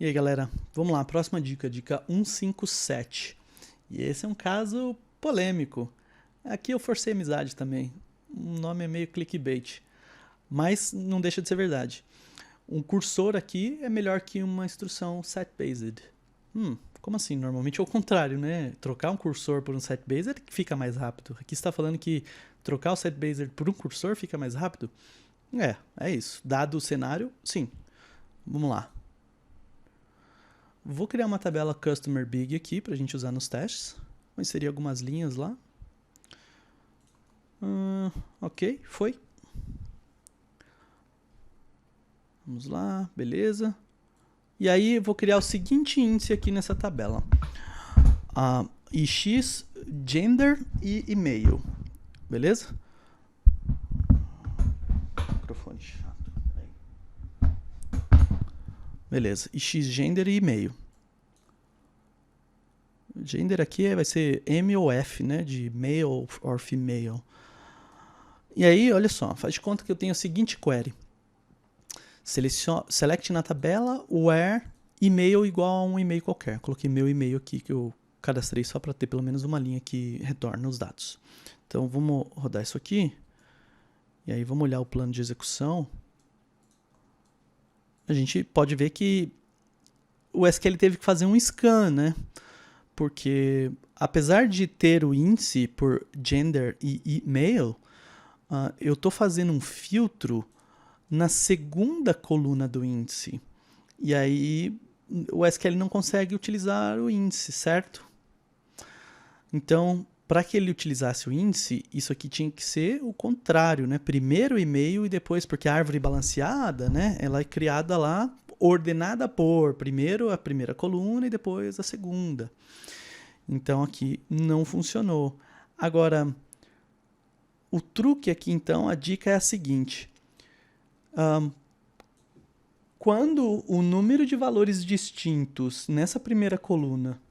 E aí, galera, vamos lá, próxima dica, dica 157. E esse é um caso polêmico. Aqui eu forcei amizade também. O nome é meio clickbait, mas não deixa de ser verdade. Um cursor aqui é melhor que uma instrução set-based. Como assim? Normalmente é o contrário, né? Trocar um cursor por um set-based fica mais rápido. Aqui está falando que trocar o set-based por um cursor fica mais rápido? É isso. Dado o cenário, sim. Vamos lá. Vou criar uma tabela Customer Big aqui para a gente usar nos testes. Vou inserir algumas linhas lá. Ok, foi. Vamos lá, beleza. E aí eu vou criar o seguinte índice aqui nessa tabela. IX, gender e e-mail. Beleza? Microfone chato. Beleza, IX, gender e e-mail. Gender aqui vai ser M ou F, né? De male or female. E aí, olha só, faz de conta que eu tenho a seguinte query. Select na tabela where e-mail igual a um e-mail qualquer. Coloquei meu e-mail aqui que eu cadastrei só para ter pelo menos uma linha que retorna os dados. Então vamos rodar isso aqui. E aí vamos olhar o plano de execução. A gente pode ver que o SQL teve que fazer um scan, né? Porque apesar de ter o índice por gender e e-mail, eu estou fazendo um filtro na segunda coluna do índice. E aí o SQL não consegue utilizar o índice, certo? Então, para que ele utilizasse o índice, isso aqui tinha que ser o contrário, né? Primeiro o e-mail e depois, porque a árvore balanceada, né? Ela é criada lá, ordenada por primeiro a primeira coluna e depois a segunda. Então aqui não funcionou. Agora, o truque aqui então, a dica é a seguinte. Quando o número de valores distintos nessa primeira coluna...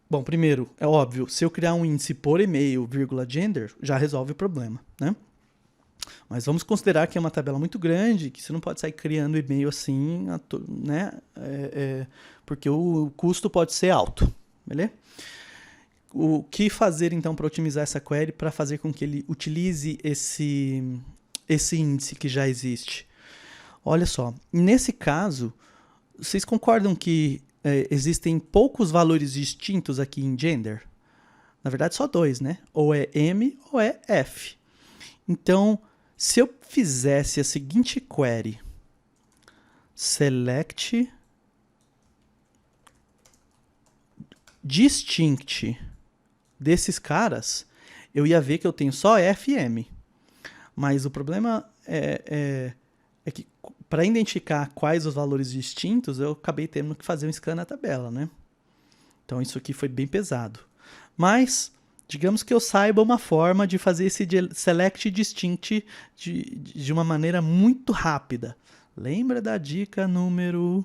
Bom, primeiro, é óbvio, se eu criar um índice por e-mail, vírgula, gender, já resolve o problema, né? Mas vamos considerar que é uma tabela muito grande, que você não pode sair criando e-mail assim, né? Porque o custo pode ser alto, beleza? O que fazer então para otimizar essa query, para fazer com que ele utilize esse índice que já existe? Olha só, nesse caso, vocês concordam que existem poucos valores distintos aqui em gender? Na verdade, só dois, né? Ou é M ou é F. Então, se eu fizesse a seguinte query, select distinct desses caras, eu ia ver que eu tenho só F e M. Mas o problema é que para identificar quais os valores distintos, eu acabei tendo que fazer um scan na tabela, né? Então isso aqui foi bem pesado. Mas, digamos que eu saiba uma forma de fazer esse select distinct de uma maneira muito rápida. Lembra da dica número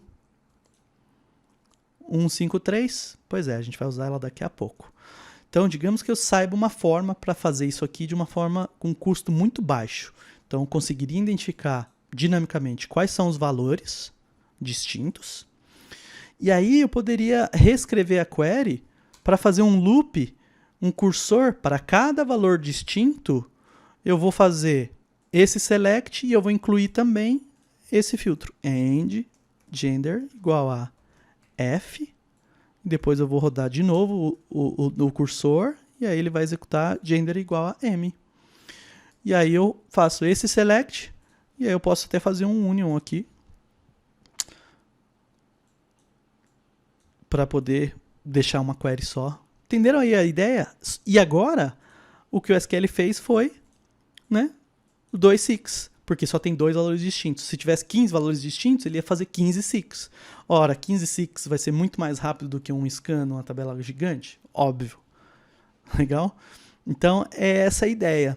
153? Pois é, a gente vai usar ela daqui a pouco. Então, digamos que eu saiba uma forma para fazer isso aqui de uma forma com custo muito baixo. Então, eu conseguiria identificar dinamicamente quais são os valores distintos. E aí eu poderia reescrever a query para fazer um loop, um cursor para cada valor distinto. Eu vou fazer esse select e eu vou incluir também esse filtro. And gender igual a F. Depois eu vou rodar de novo o cursor e aí ele vai executar gender igual a M. E aí eu faço esse select e aí eu posso até fazer um union aqui para poder deixar uma query só. Entenderam aí a ideia? E agora o que o SQL fez foi, né, o 2.6. Porque só tem dois valores distintos. Se tivesse 15 valores distintos, ele ia fazer 15.6. Ora, 15.6 vai ser muito mais rápido do que um scan numa tabela gigante? Óbvio. Legal? Então, é essa a ideia.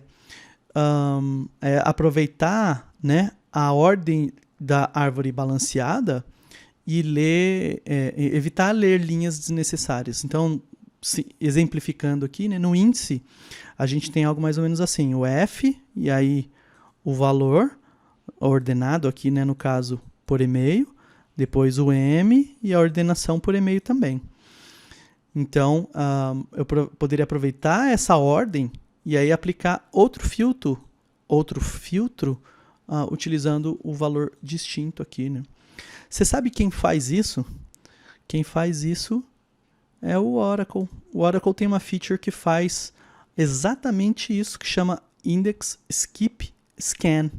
Aproveitar, né, a ordem da árvore balanceada e evitar ler linhas desnecessárias. Então, exemplificando aqui, né, no índice, a gente tem algo mais ou menos assim. O F, e aí o valor ordenado aqui, né, no caso, por e-mail, depois o M e a ordenação por e-mail também. Então, eu poderia aproveitar essa ordem e aí aplicar outro filtro utilizando o valor distinto aqui, né? Você sabe quem faz isso? Quem faz isso é o Oracle. O Oracle tem uma feature que faz exatamente isso, que chama Index Skip Scan.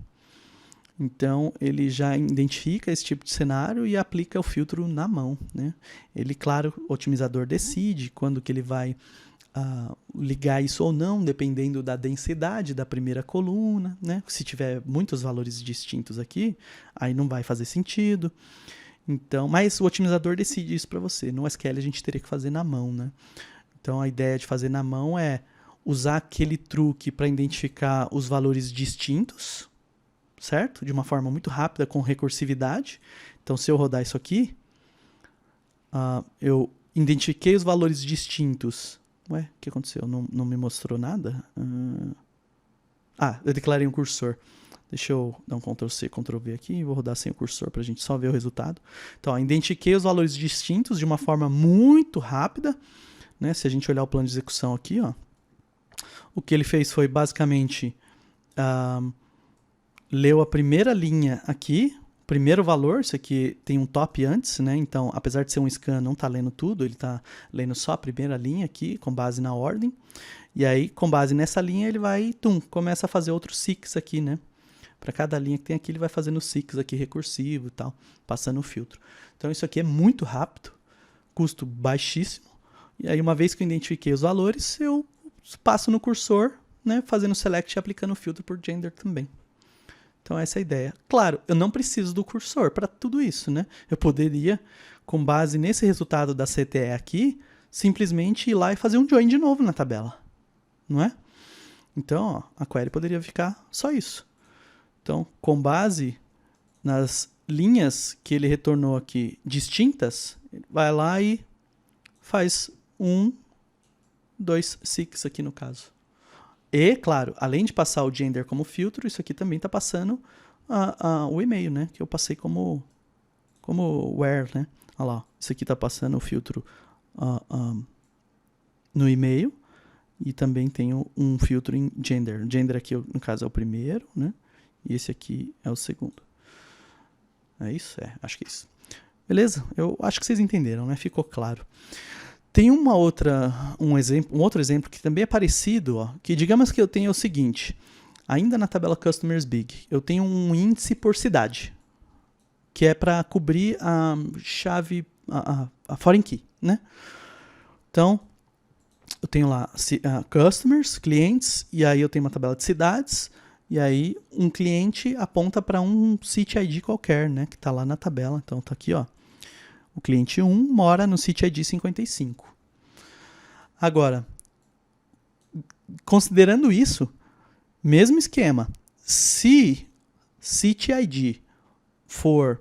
Então, ele já identifica esse tipo de cenário e aplica o filtro na mão, né? Ele, claro, o otimizador decide quando que ele vai ligar isso ou não, dependendo da densidade da primeira coluna, né? Se tiver muitos valores distintos aqui, aí não vai fazer sentido. Então, mas o otimizador decide isso para você. No SQL a gente teria que fazer na mão, né? Então, a ideia de fazer na mão é usar aquele truque para identificar os valores distintos, certo? De uma forma muito rápida, com recursividade. Então, se eu rodar isso aqui, eu identifiquei os valores distintos. Ué, o que aconteceu? Não me mostrou nada? Eu declarei um cursor. Deixa eu dar um Ctrl+C, Ctrl+V aqui e vou rodar sem o cursor para a gente só ver o resultado. Então, identifiquei os valores distintos de uma forma muito rápida, né? Se a gente olhar o plano de execução aqui, ó, o que ele fez foi basicamente leu a primeira linha aqui, primeiro valor, isso aqui tem um top antes, né? Então, apesar de ser um scan, não está lendo tudo, ele está lendo só a primeira linha aqui, com base na ordem. E aí, com base nessa linha, ele vai, começa a fazer outros seeks aqui, né? Para cada linha que tem aqui, ele vai fazendo seeks aqui recursivo e tal, passando o filtro. Então, isso aqui é muito rápido, custo baixíssimo. E aí, uma vez que eu identifiquei os valores, eu passo no cursor, né? Fazendo select e aplicando o filtro por gender também. Então, essa é a ideia. Claro, eu não preciso do cursor para tudo isso, né? Eu poderia, com base nesse resultado da CTE aqui, simplesmente ir lá e fazer um join de novo na tabela, não é? Então, ó, a query poderia ficar só isso. Então, com base nas linhas que ele retornou aqui distintas, ele vai lá e faz 2 seeks aqui no caso. E, claro, além de passar o gender como filtro, isso aqui também está passando o e-mail, né? Que eu passei como where, né? Olha lá, isso aqui está passando o filtro no e-mail e também tem um filtro em gender. Gender aqui, no caso, é o primeiro, né? E esse aqui é o segundo. É isso? Acho que é isso. Beleza? Eu acho que vocês entenderam, né? Ficou claro. Tem um outro exemplo que também é parecido, ó, que digamos que eu tenho o seguinte, ainda na tabela Customers Big, eu tenho um índice por cidade, que é para cobrir a chave, a foreign key, né? Então, eu tenho lá customers, clientes, e aí eu tenho uma tabela de cidades, e aí um cliente aponta para um City ID qualquer, né, que está lá na tabela. Então, tá aqui, ó. O cliente 1 mora no City ID 55. Agora, considerando isso, mesmo esquema, se City ID for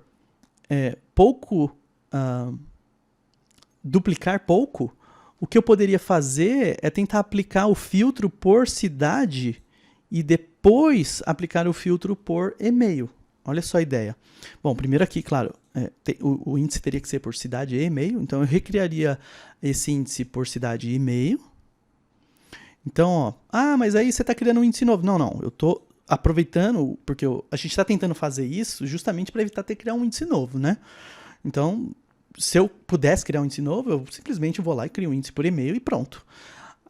duplicar pouco, o que eu poderia fazer é tentar aplicar o filtro por cidade e depois aplicar o filtro por e-mail. Olha só a ideia. Bom, primeiro aqui, claro, o índice teria que ser por cidade e e-mail, então eu recriaria esse índice por cidade e e-mail. Então, ó, mas aí você está criando um índice novo. Não, eu estou aproveitando, porque a gente está tentando fazer isso justamente para evitar ter que criar um índice novo, né? Então, se eu pudesse criar um índice novo, eu simplesmente vou lá e crio um índice por e-mail e pronto.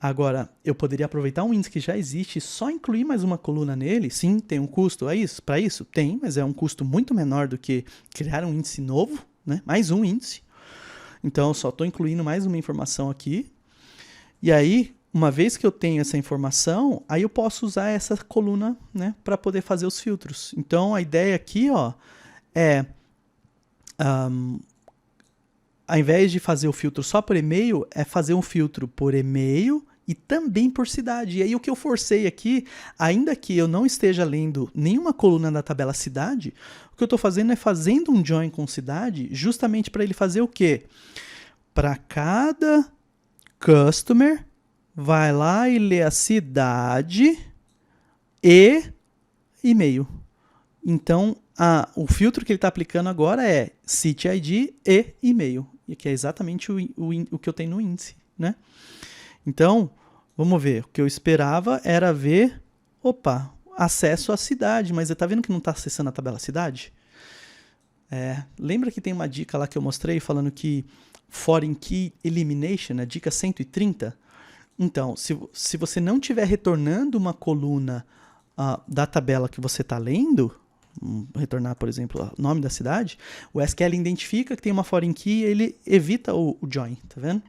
Agora, eu poderia aproveitar um índice que já existe e só incluir mais uma coluna nele. Sim, tem um custo para isso? Tem, mas é um custo muito menor do que criar um índice novo, né? Mais um índice. Então, eu só estou incluindo mais uma informação aqui. E aí, uma vez que eu tenho essa informação, aí eu posso usar essa coluna, né, para poder fazer os filtros. Então, a ideia aqui, ó, é... ao invés de fazer o filtro só por e-mail, é fazer um filtro por e-mail e também por cidade. E aí o que eu forcei aqui, ainda que eu não esteja lendo nenhuma coluna da tabela cidade, o que eu estou fazendo é fazendo um join com cidade, justamente para ele fazer o quê? Para cada customer, vai lá e lê a cidade e e-mail. Então, o filtro que ele está aplicando agora é City ID e e-mail, que é exatamente o que eu tenho no índice, né? Então, vamos ver. O que eu esperava era ver, acesso à cidade, mas você tá vendo que não está acessando a tabela cidade? Lembra que tem uma dica lá que eu mostrei falando que Foreign Key Elimination, a dica 130? Então, se você não estiver retornando uma coluna da tabela que você está lendo, retornar, por exemplo, o nome da cidade, o SQL identifica que tem uma foreign key e ele evita o join, tá vendo?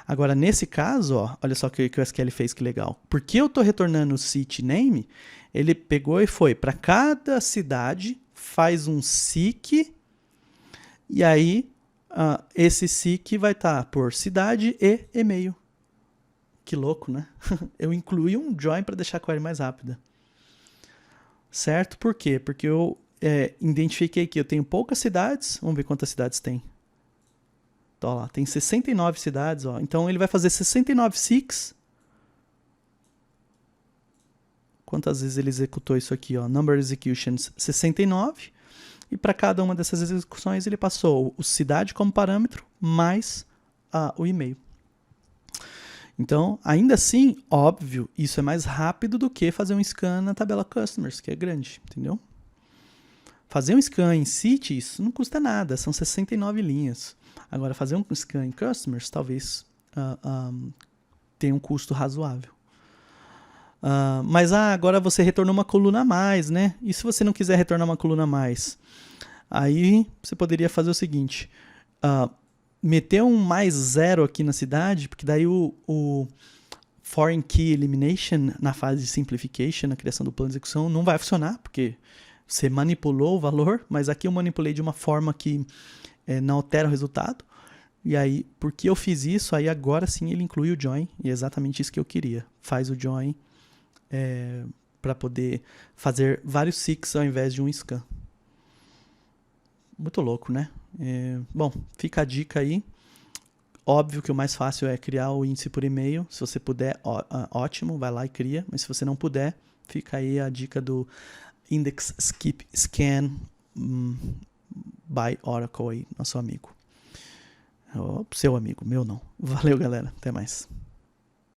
Agora, nesse caso, olha só o que o SQL fez, que legal. Porque eu estou retornando o city name, ele pegou e foi para cada cidade, faz um seek, e aí esse seek vai estar por cidade e e-mail. Que louco, né? Eu incluí um join para deixar a query mais rápida. Certo? Por quê? Porque eu identifiquei que eu tenho poucas cidades. Vamos ver quantas cidades tem. Então, lá, tem 69 cidades. Então, ele vai fazer 69 seeks. Quantas vezes ele executou isso aqui? Number executions 69. E para cada uma dessas execuções, ele passou o cidade como parâmetro, mais o e-mail. Então, ainda assim, óbvio, isso é mais rápido do que fazer um scan na tabela customers, que é grande, entendeu? Fazer um scan em city, isso não custa nada, são 69 linhas. Agora, fazer um scan em customers, talvez tenha um custo razoável. Mas agora você retornou uma coluna a mais, né? E se você não quiser retornar uma coluna a mais? Aí você poderia fazer o seguinte... meter um mais 0 aqui na cidade, porque daí o Foreign Key Elimination na fase de Simplification, na criação do plano de execução, não vai funcionar, porque você manipulou o valor, mas aqui eu manipulei de uma forma que não altera o resultado. E aí, porque eu fiz isso, aí agora sim ele inclui o join, e é exatamente isso que eu queria. Faz o join para poder fazer vários seeks ao invés de um scan. Muito louco, né? Bom, fica a dica aí. Óbvio que o mais fácil é criar o índice por e-mail. Se você puder, ótimo, vai lá e cria. Mas se você não puder, fica aí a dica do Index Skip Scan by Oracle aí, nosso amigo. Seu amigo, meu não. Valeu, galera. Até mais.